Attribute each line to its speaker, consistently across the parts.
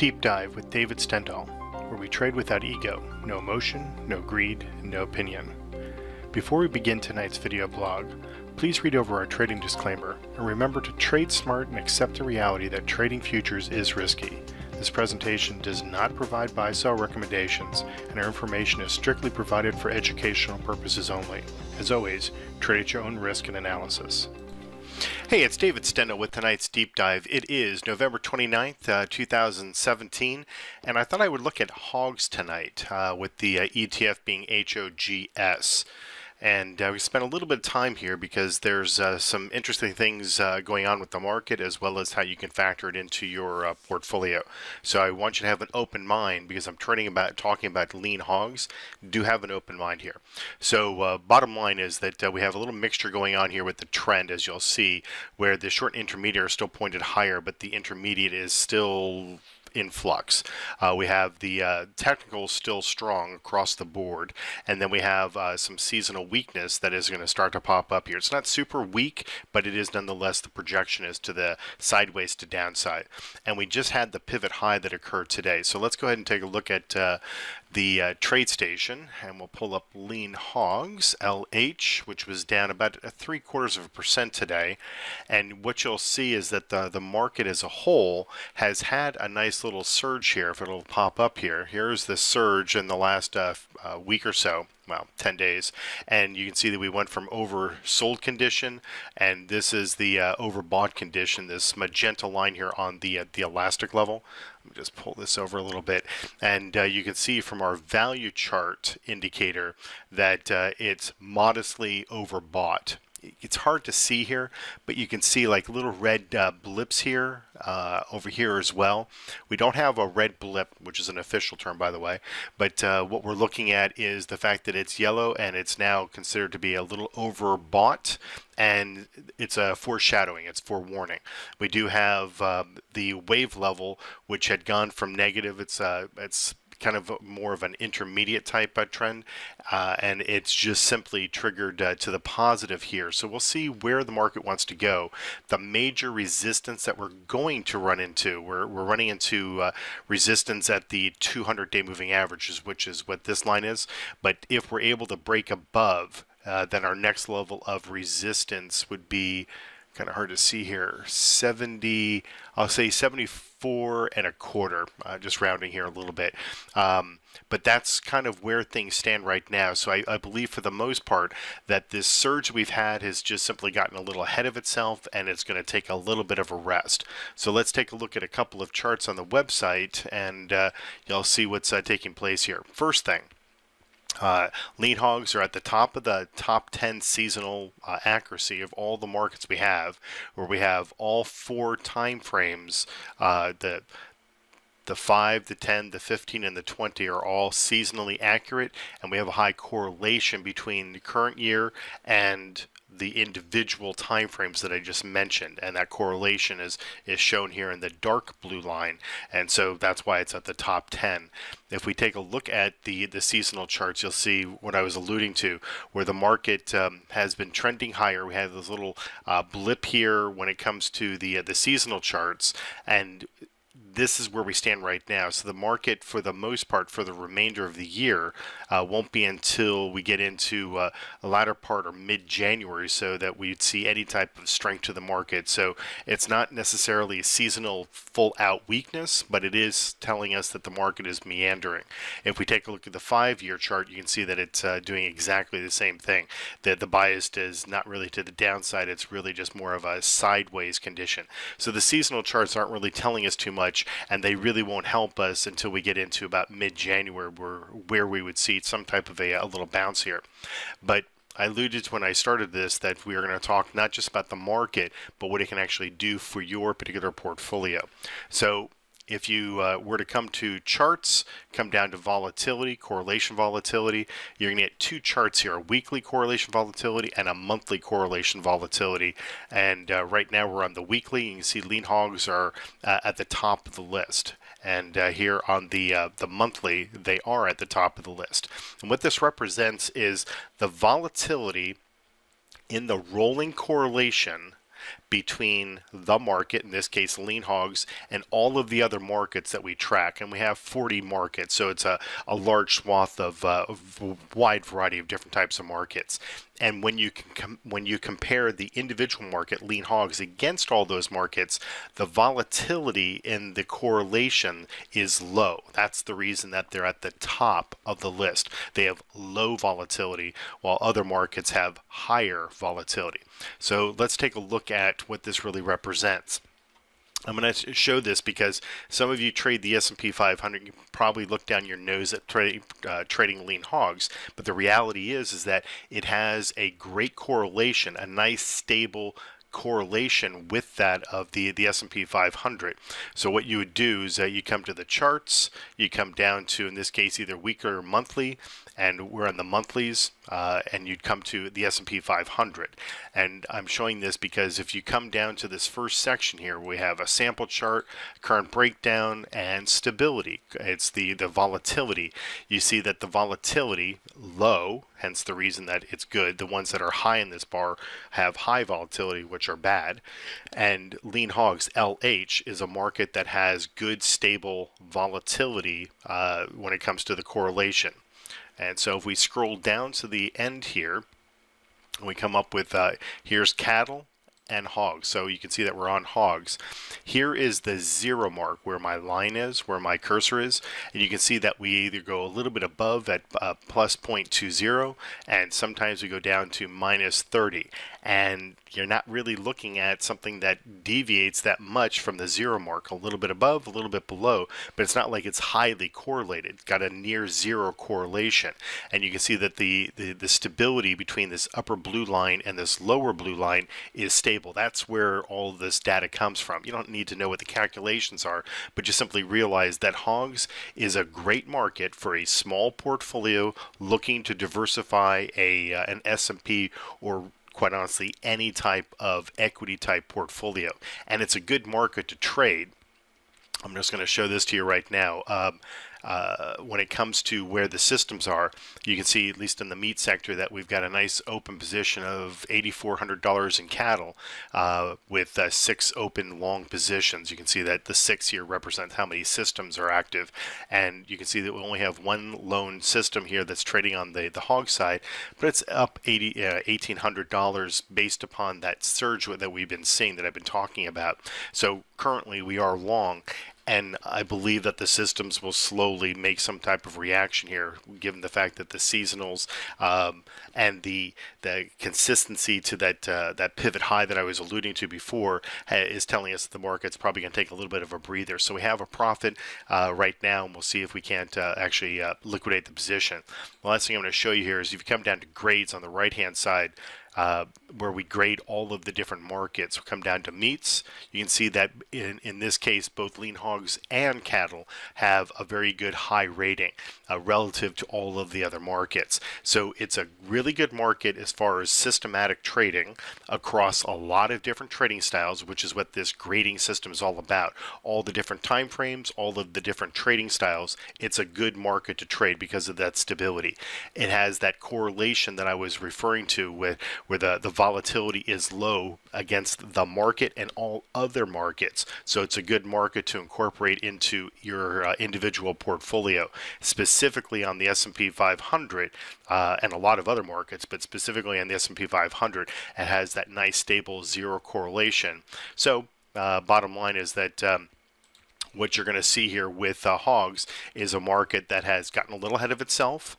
Speaker 1: Deep Dive with David Stendhal, where we trade without ego, no emotion, no greed, and no opinion. Before we begin tonight's video blog, please read over our trading disclaimer and remember to trade smart and accept the reality that trading futures is risky. This presentation does not provide buy-sell recommendations, and our information is strictly provided for educational purposes only. As always, trade at your own risk and analysis. Hey, it's David Stendhal with tonight's Deep Dive. It is November 29th, 2017, and I thought I would look at Hogs tonight with the ETF being HOGS. And we spent a little bit of time here because there's some interesting things going on with the market, as well as how you can factor it into your portfolio. So I want you to have an open mind, because I'm talking about lean hogs. Do have an open mind here. So bottom line is that we have a little mixture going on here with the trend, as you'll see, where the short and intermediate are still pointed higher, but the intermediate is still in flux. We have the technical still strong across the board, and then we have some seasonal weakness that is going to start to pop up here. It's not super weak, but it is nonetheless, the projection is to the sideways to downside. And we just had the pivot high that occurred today. So let's go ahead and take a look at the trade station, and we'll pull up lean hogs LH, which was down about 0.75% today. And what you'll see is that the market as a whole has had a nice little surge here. If it'll pop up here, here's the surge in the last week or so. Well, 10 days, and you can see that we went from oversold condition, and this is the overbought condition, this magenta line here on the elastic level. Let me just pull this over a little bit, and you can see from our value chart indicator that it's modestly overbought. It's hard to see here, but you can see like little red blips here, over here as well. We don't have a red blip, which is an official term, by the way, but what we're looking at is the fact that it's yellow and it's now considered to be a little overbought, and it's a foreshadowing, it's forewarning. We do have the wave level, which had gone from negative. It's kind of more of an intermediate type trend, and it's just simply triggered to the positive here. So we'll see where the market wants to go. The major resistance that we're going to run into, we're running into resistance at the 200-day moving averages, which is what this line is. But if we're able to break above, then our next level of resistance would be kind of hard to see here, 70, I'll say 74.25, just rounding here a little bit. But that's kind of where things stand right now. So I believe for the most part that this surge we've had has just simply gotten a little ahead of itself, and it's going to take a little bit of a rest. So let's take a look at a couple of charts on the website, and you'll see what's taking place here. First thing, lean hogs are at the top of the top 10 seasonal accuracy of all the markets we have, where we have all four time frames. The 5, the 10, the 15, and the 20 are all seasonally accurate, and we have a high correlation between the current year and the individual time frames that I just mentioned, and that correlation is shown here in the dark blue line, and so that's why it's at the top 10. If we take a look at the seasonal charts, you'll see what I was alluding to, where the market has been trending higher. We have this little blip here when it comes to the seasonal charts, and this is where we stand right now. So the market, for the most part, for the remainder of the year, won't be until we get into a latter part or mid-January, so that we'd see any type of strength to the market. So it's not necessarily a seasonal full-out weakness, but it is telling us that the market is meandering. If we take a look at the 5-year chart, you can see that it's doing exactly the same thing. That the bias is not really to the downside, it's really just more of a sideways condition. So the seasonal charts aren't really telling us too much, and they really won't help us until we get into about mid-January, where we would see some type of a little bounce here. But I alluded to when I started this that we are going to talk not just about the market, but what it can actually do for your particular portfolio. So if you were to come to charts, come down to volatility, correlation volatility, you're going to get two charts here, a weekly correlation volatility and a monthly correlation volatility. And right now we're on the weekly. You can see lean hogs are at the top of the list. And here on the monthly, they are at the top of the list. And what this represents is the volatility in the rolling correlation between the market, in this case lean hogs, and all of the other markets that we track. And we have 40 markets, so it's a large swath of a wide variety of different types of markets. And when you compare the individual market, lean hogs, against all those markets, the volatility in the correlation is low. That's the reason that they're at the top of the list. They have low volatility, while other markets have higher volatility. So let's take a look at what this really represents. I'm going to show this because some of you trade the S&P 500. You probably look down your nose at trading lean hogs, but the reality is that it has a great correlation, a nice stable correlation with that of the S&P 500. So what you would do is you come to the charts, you come down to, in this case, either weekly or monthly, and we're on the monthlies, and you'd come to the S&P 500. And I'm showing this because if you come down to this first section here, we have a sample chart, current breakdown, and stability. It's the volatility. You see that the volatility low, hence the reason that it's good. The ones that are high in this bar have high volatility, which are bad. And lean hogs, LH, is a market that has good stable volatility when it comes to the correlation. And so if we scroll down to the end here, we come up with here's cattle and hogs. So you can see that we're on hogs. Here is the 0 mark where my line is, where my cursor is, and you can see that we either go a little bit above at plus 0.20, and sometimes we go down to minus 30. And you're not really looking at something that deviates that much from the 0 mark, a little bit above, a little bit below, but it's not like it's highly correlated. It's got a near 0 correlation. And you can see that the stability between this upper blue line and this lower blue line is stable. That's where all this data comes from. You don't need to know what the calculations are, but just simply realize that hogs is a great market for a small portfolio looking to diversify an S&P or, quite honestly, any type of equity type portfolio. And it's a good market to trade. I'm just going to show this to you right now. When it comes to where the systems are, you can see, at least in the meat sector, that we've got a nice open position of $8,400 in cattle with 6 open long positions. You can see that the 6 here represents how many systems are active, and you can see that we only have one lone system here that's trading on the hog side, but it's up $1,800 based upon that surge that we've been seeing, that I've been talking about. So currently we are long. And I believe that the systems will slowly make some type of reaction here, given the fact that the seasonals and the consistency to that pivot high that I was alluding to before is telling us that the market's probably going to take a little bit of a breather. So we have a profit right now, and we'll see if we can't actually liquidate the position. The last thing I'm going to show you here is if you come down to grades on the right-hand side, where we grade all of the different markets. We come down to meats. You can see that in this case, both lean hogs and cattle have a very good high rating relative to all of the other markets. So it's a really good market as far as systematic trading across a lot of different trading styles, which is what this grading system is all about. All the different time frames, all of the different trading styles. It's a good market to trade because of that stability. It has that correlation that I was referring to where the volatility is low against the market and all other markets. So it's a good market to incorporate into your individual portfolio, specifically on the S&P 500 and a lot of other markets, but specifically on the S&P 500, it has that nice stable 0 correlation. So bottom line is that what you're going to see here with hogs is a market that has gotten a little ahead of itself.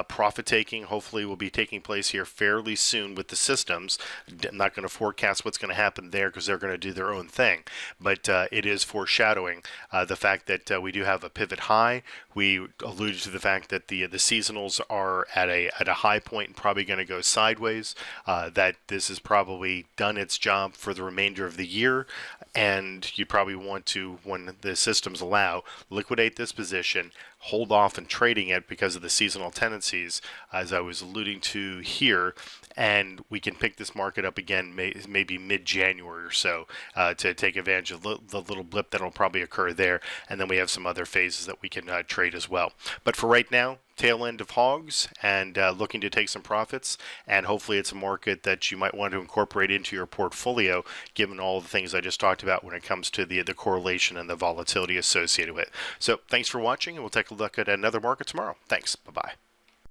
Speaker 1: Profit taking hopefully will be taking place here fairly soon with the systems. I'm not going to forecast what's going to happen there because they're going to do their own thing, but it is foreshadowing the fact that we do have a pivot high. We alluded to the fact that the seasonals are at a high point and probably going to go sideways, that this has probably done its job for the remainder of the year, and you probably want to, when the systems allow, liquidate this position, hold off in trading it because of the seasonal tendencies, as I was alluding to here, and we can pick this market up again maybe mid-January or so to take advantage of the little blip that will probably occur there, and then we have some other phases that we can trade as well. But for right now, tail end of hogs and looking to take some profits, and hopefully it's a market that you might want to incorporate into your portfolio given all the things I just talked about when it comes to the correlation and the volatility associated with it. So thanks for watching, and we'll take a look at another market tomorrow. Thanks. Bye-bye.